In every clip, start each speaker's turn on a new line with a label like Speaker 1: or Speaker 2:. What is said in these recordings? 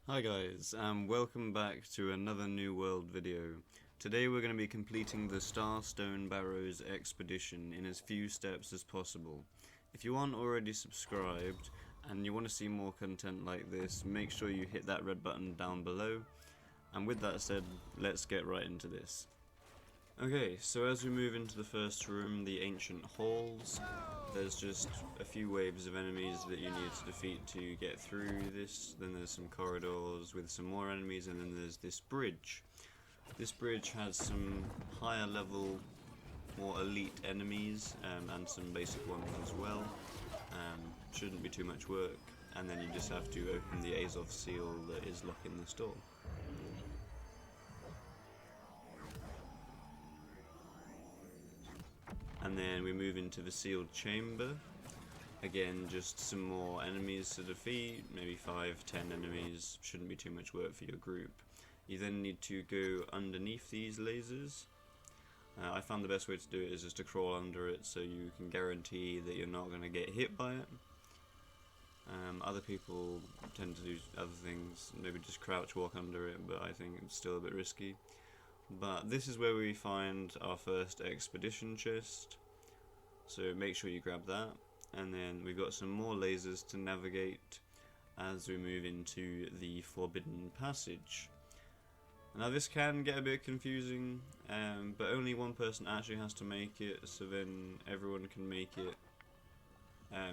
Speaker 1: Hi guys, and welcome back to another New World video. Today we're going to be completing the Starstone Barrows expedition in as few steps as possible. If you aren't already subscribed and you want to see more content like this, make sure you hit that red button down below. And with that said, let's get right into this. Okay, so as we move into the first room, the ancient halls, there's just a few waves of enemies that you need to defeat to get through this. Then there's some corridors with some more enemies, and then there's this bridge. This bridge has some higher level, more elite enemies, and some basic ones as well. Shouldn't be too much work, and then you just have to open the Azov seal that is locking this door. And then we move into the sealed chamber. Again, just some more enemies to defeat, maybe 5-10 enemies, shouldn't be too much work for your group. You then need to go underneath these lasers. I found the best way to do it is just to crawl under it so you can guarantee that you're not going to get hit by it. Other people tend to do other things, maybe just crouch walk under it, but I think it's still a bit risky. But this is where we find our first expedition chest, so make sure you grab that. And then we've got some more lasers to navigate as we move into the Forbidden Passage. Now this can get a bit confusing, but only one person actually has to make it, so then everyone can make it,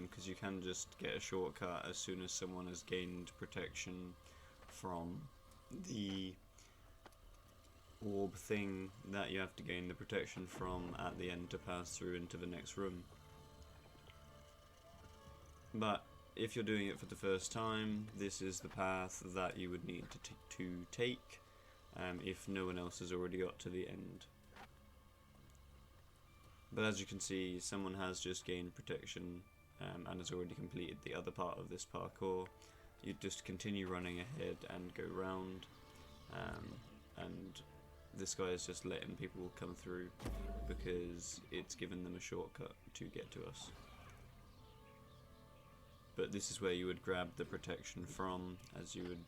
Speaker 1: because you can just get a shortcut as soon as someone has gained protection from the orb thing that you have to gain the protection from at the end to pass through into the next room. But if you're doing it for the first time, this is the path that you would need to take if no one else has already got to the end. But as you can see, someone has just gained protection and has already completed the other part of this parkour. You just continue running ahead and go round, and this guy is just letting people come through because it's given them a shortcut to get to us. But this is where you would grab the protection from as you would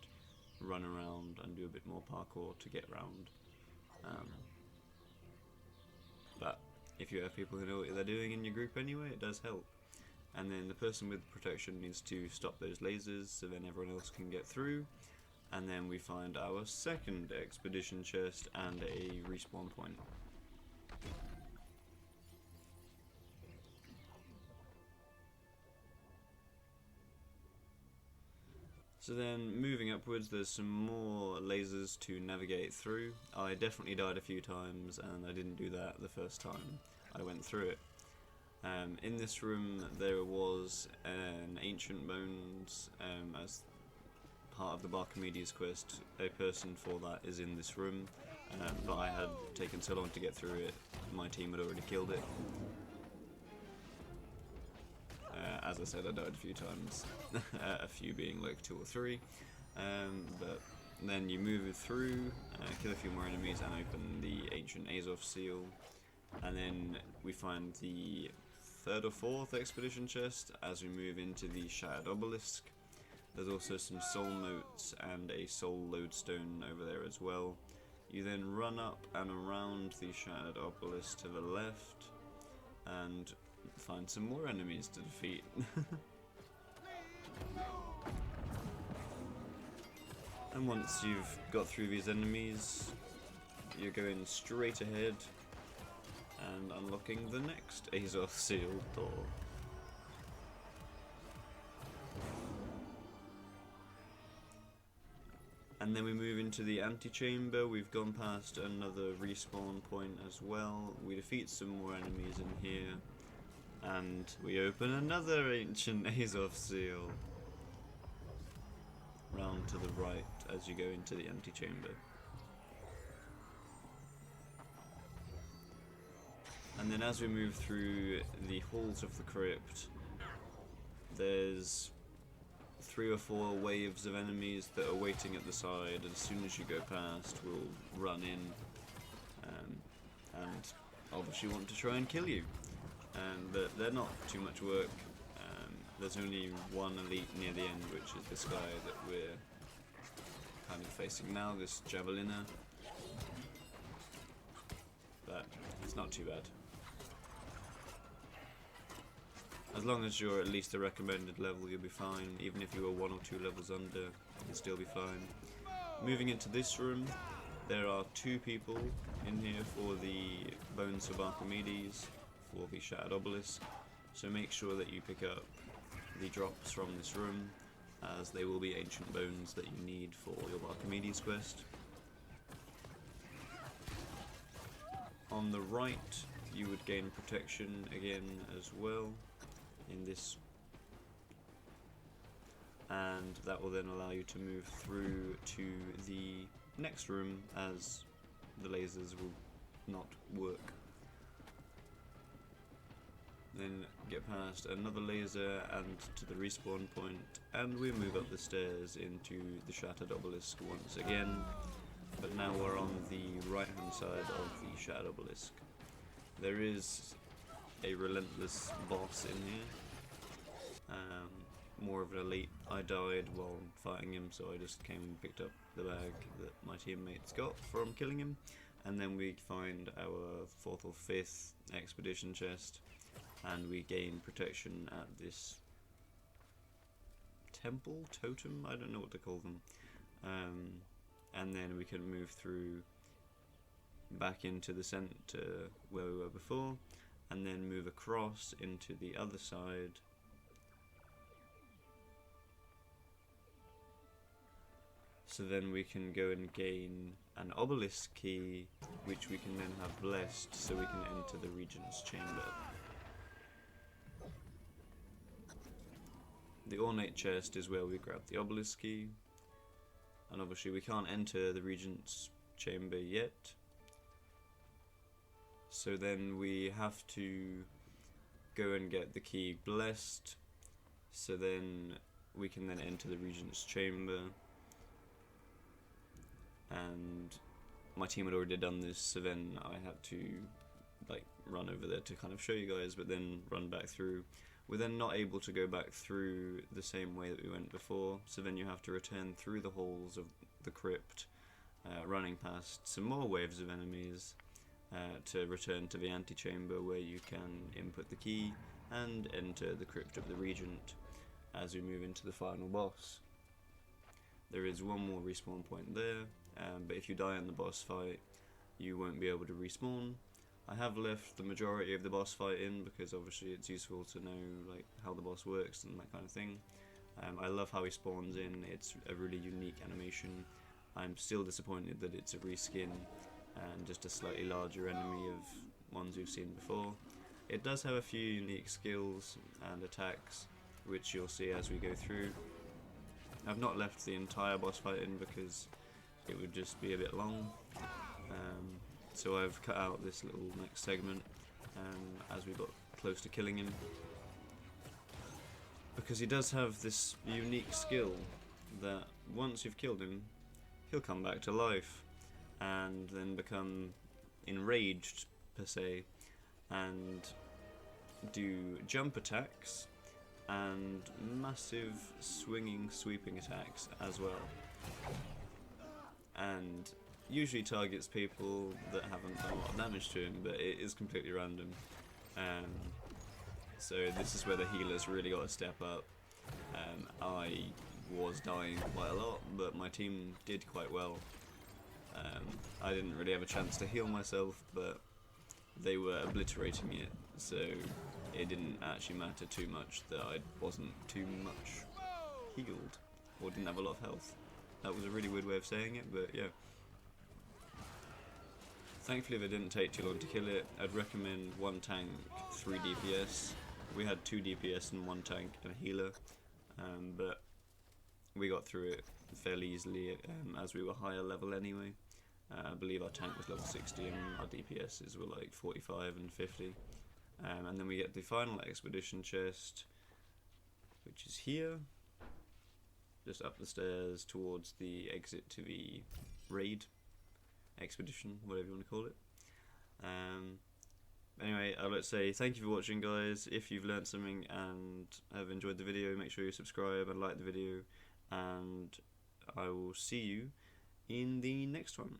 Speaker 1: run around and do a bit more parkour to get round. But if you have people who know what they're doing in your group anyway, it does help. And then the person with the protection needs to stop those lasers so then everyone else can get through. And then we find our second expedition chest and a respawn point. So then moving upwards, there's some more lasers to navigate through. I definitely died a few times and I didn't do that the first time I went through it. In this room there was an ancient bones as part of the Archimedes quest. A person for that is in this room, but I had taken so long to get through it, my team had already killed it. As I said, I died a few times, a few being like 2 or 3, but then you move it through, kill a few more enemies and open the ancient Azov seal, and then we find the 3rd or 4th expedition chest as we move into the Shattered Obelisk. There's also some soul motes and a soul lodestone over there as well. You then run up and around the Shattered Obelisk to the left and find some more enemies to defeat. And once you've got through these enemies, you're going straight ahead and unlocking the next Azov seal door. And then we move into the antechamber. We've gone past another respawn point as well. We defeat some more enemies in here, and we open another ancient Azov seal. Round to the right as you go into the antechamber. And then as we move through the halls of the crypt, there's 3 or 4 waves of enemies that are waiting at the side. As soon as you go past, we'll run in and obviously want to try and kill you. But they're not too much work. There's only one elite near the end, which is this guy that we're kind of facing now, this javeliner. But it's not too bad. As long as you're at least the recommended level, you'll be fine. Even if you were 1 or 2 levels under, you'll still be fine. Moving into this room, there are 2 people in here for the Bones of Archimedes, for the Shattered Obelisk. So make sure that you pick up the drops from this room, as they will be ancient bones that you need for your Archimedes quest. On the right, you would gain protection again as well in this, and that will then allow you to move through to the next room, as the lasers will not work. Then get past another laser and to the respawn point, and we move up the stairs into the Shattered Obelisk once again, but now we're on the right hand side of the Shattered Obelisk. There is a relentless boss in here, more of an elite. I died while fighting him, so I just came and picked up the bag that my teammates got from killing him, and then we find our 4th or 5th expedition chest, and we gain protection at this temple, totem, I don't know what to call them, and then we can move through back into the center where we were before, and then move across into the other side, so then we can go and gain an obelisk key, which we can then have blessed, so we can enter the Regent's Chamber. The ornate chest is where we grab the obelisk key, and obviously we can't enter the Regent's Chamber yet, so then we have to go and get the key blessed, so then we can then enter the Regent's Chamber. And my team had already done this, so then I had to like run over there to kind of show you guys, but then run back through. We're then not able to go back through the same way that we went before, so then you have to return through the halls of the crypt, running past some more waves of enemies, to return to the antechamber, where you can input the key and enter the crypt of the Regent as we move into the final boss. There is one more respawn point there, but if you die in the boss fight, you won't be able to respawn. I have left the majority of the boss fight in, because obviously it's useful to know like how the boss works and that kind of thing. I love how he spawns in, it's a really unique animation. I'm still disappointed that it's a reskin and just a slightly larger enemy of ones we've seen before. It does have a few unique skills and attacks, which you'll see as we go through. I've not left the entire boss fight in because it would just be a bit long, so I've cut out this little next segment as we got close to killing him, because he does have this unique skill that once you've killed him, he'll come back to life and then become enraged per se, and do jump attacks and massive swinging, sweeping attacks as well, and usually targets people that haven't done a lot of damage to him, but it is completely random. So this is where the healers really got to step up. I was dying quite a lot, but my team did quite well. I didn't really have a chance to heal myself, but they were obliterating it, so it didn't actually matter too much that I wasn't too much healed, or didn't have a lot of health. That was a really weird way of saying it, but yeah. Thankfully they didn't take too long to kill it. I'd recommend 1 tank, 3 DPS. We had 2 DPS and 1 tank and a healer, but we got through it fairly easily as we were higher level anyway. I believe our tank was level 60 and our DPSs were like 45 and 50. And then we get the final expedition chest, which is here, just up the stairs towards the exit to the raid, expedition, whatever you want to call it. Anyway, I'd like to say thank you for watching, guys. If you've learned something and have enjoyed the video, make sure you subscribe and like the video, and I will see you in the next one.